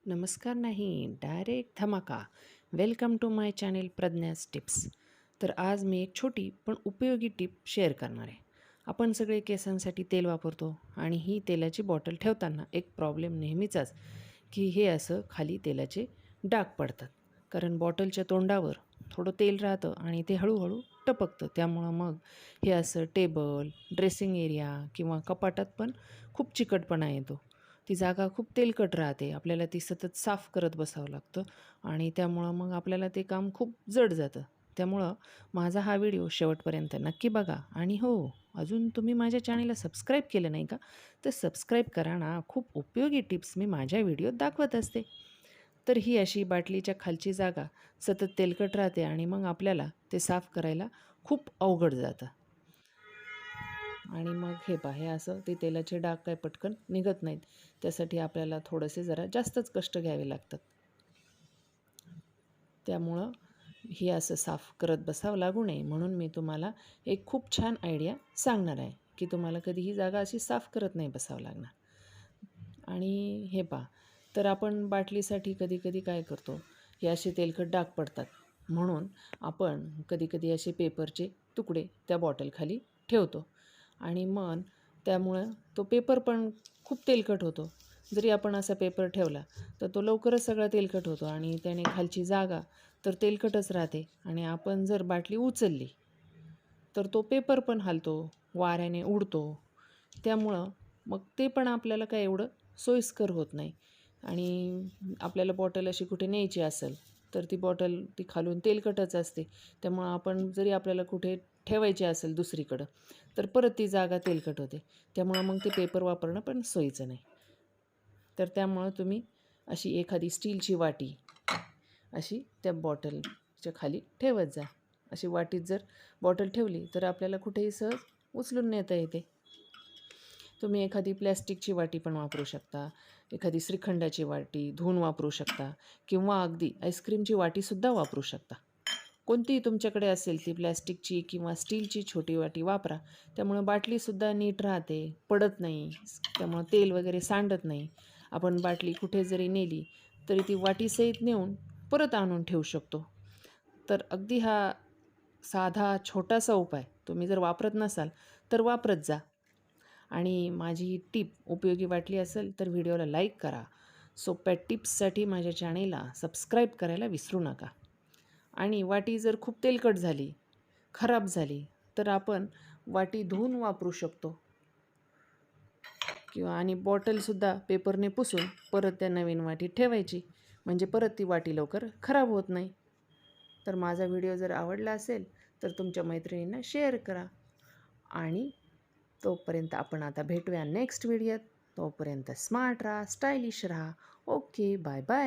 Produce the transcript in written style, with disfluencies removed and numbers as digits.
नमस्कार नाही, डायरेक्ट धमाका. Welcome to my channel Pragya's tips. तर आज मी एक छोटी पण उपयोगी टिप शेअर करणार आहे. आपण सगळे केसांसाठी तेल वापरतो आणि ही तेलाची बॉटल ठेवताना एक प्रॉब्लेम नेहमीचाच की हे असं खाली तेलाचे डाग पडतात. कारण बॉटलच्या तोंडावर थोडं तेल राहतं आणि ते हळूहळू टपकतं. त्यामुळं मग हे असं टेबल, ड्रेसिंग एरिया किंवा कपाटात पण खूप चिकटपणा येतो. ती जागा खूप तेलकट राहते. आपल्याला ती सतत साफ करत बसावं लागतं आणि त्यामुळं मग आपल्याला ते काम खूप जड जातं. त्यामुळं माझा हा व्हिडिओ शेवटपर्यंत नक्की बघा आणि हो, अजून तुम्ही माझ्या चॅनलला सबस्क्राईब केलं नाही का? तर सबस्क्राईब करा ना. खूप उपयोगी टिप्स मी माझ्या व्हिडिओत दाखवत असते. तर ही अशी बाटलीच्या खालची जागा सतत तेलकट राहते आणि मग आपल्याला ते साफ करायला खूप अवघड जातं. आणि मग हे पहा, हे असं ते तेलाचे डाग काय पटकन निघत नाहीत. त्यासाठी आपल्याला थोडेसे जरा जास्तच कष्ट घ्यावे लागतात. त्यामुळं हे असं साफ करत बसावं लागू नये म्हणून मी तुम्हाला एक खूप छान आयडिया सांगणार आहे, की तुम्हाला कधी ही जागा अशी साफ करत नाही बसावं लागणार. आणि हे पहा, तर आपण बाटलीसाठी कधी-कधी काय करतो, हे असे तेलकट डाग पडतात. म्हणून आपण कधी-कधी असे पेपरचे तुकडे त्या बॉटलखाली ठेवतो आणि मग त्यामुळं तो पेपर पण खूप तेलकट होतो. जरी आपण असा पेपर ठेवला, तर तो लवकरच सगळा तेलकट होतो आणि त्याने खालची जागा तर तेलकटच राहते आणि आपण जर बाटली उचलली, तर तो पेपर पण हलतो, वाऱ्याने उडतो. त्यामुळं मग ते पण आपल्याला काय एवढं सोयीस्कर होत नाही आणि आपल्याला बॉटल अशी कुठे न्यायची असेल, तर ती बॉटल ती खालून तेलकटच असते. त्यामुळं आपण जरी आपल्याला कुठे ठेवायची असेल दुसरीकडं, तर परत ती जागा तेलकट होते. त्यामुळं मग ते पेपर वापरणं पण सोयीचं नाही. तर त्यामुळं तुम्ही अशी एखादी स्टीलची वाटी अशी त्या बॉटलच्या खाली ठेवत जा. अशी वाटीत जर बॉटल ठेवली, तर आपल्याला कुठेही सहज उचलून नेता येते. तुम्ही एखादी प्लॅस्टिकची वाटी पण वापरू शकता, एखादी श्रीखंडाची वाटी धुवून वापरू शकता किंवा अगदी आईस्क्रीमची वाटीसुद्धा वापरू शकता. कोणतीही तुमच्याकडे असेल ती प्लॅस्टिकची किंवा स्टीलची छोटी वाटी वापरा. त्यामुळं बाटलीसुद्धा नीट राहते, पडत नाही, त्यामुळं तेल वगैरे सांडत नाही. आपण बाटली कुठे जरी नेली, तरी ती वाटीसहित नेऊन परत आणून ठेवू शकतो. तर अगदी हा साधा छोटासा उपाय तुम्ही जर वापरत नसाल, तर वापरत जा. आणि माझी ही टीप उपयोगी वाटली असेल तर व्हिडिओला लाईक करा. सोप्या टिप्ससाठी माझ्या चॅनेलला सबस्क्राईब करायला विसरू नका. आणि वाटी जर खूप तेलकट झाली, खराब झाली, तर आपण वाटी धुवून वापरू शकतो किंवा आणि बॉटलसुद्धा पेपरने पुसून परत त्या नवीन वाटीत ठेवायची. म्हणजे परत ती वाटी लवकर खराब होत नाही. तर माझा व्हिडिओ जर आवडला असेल, तर तुमच्या मैत्रिणींना शेअर करा. आणि तोपर्यंत आपण आता भेटूया नेक्स्ट व्हिडिओत. तोपर्यंत स्मार्ट राहा, स्टायलिश राहा. Okay, bye bye.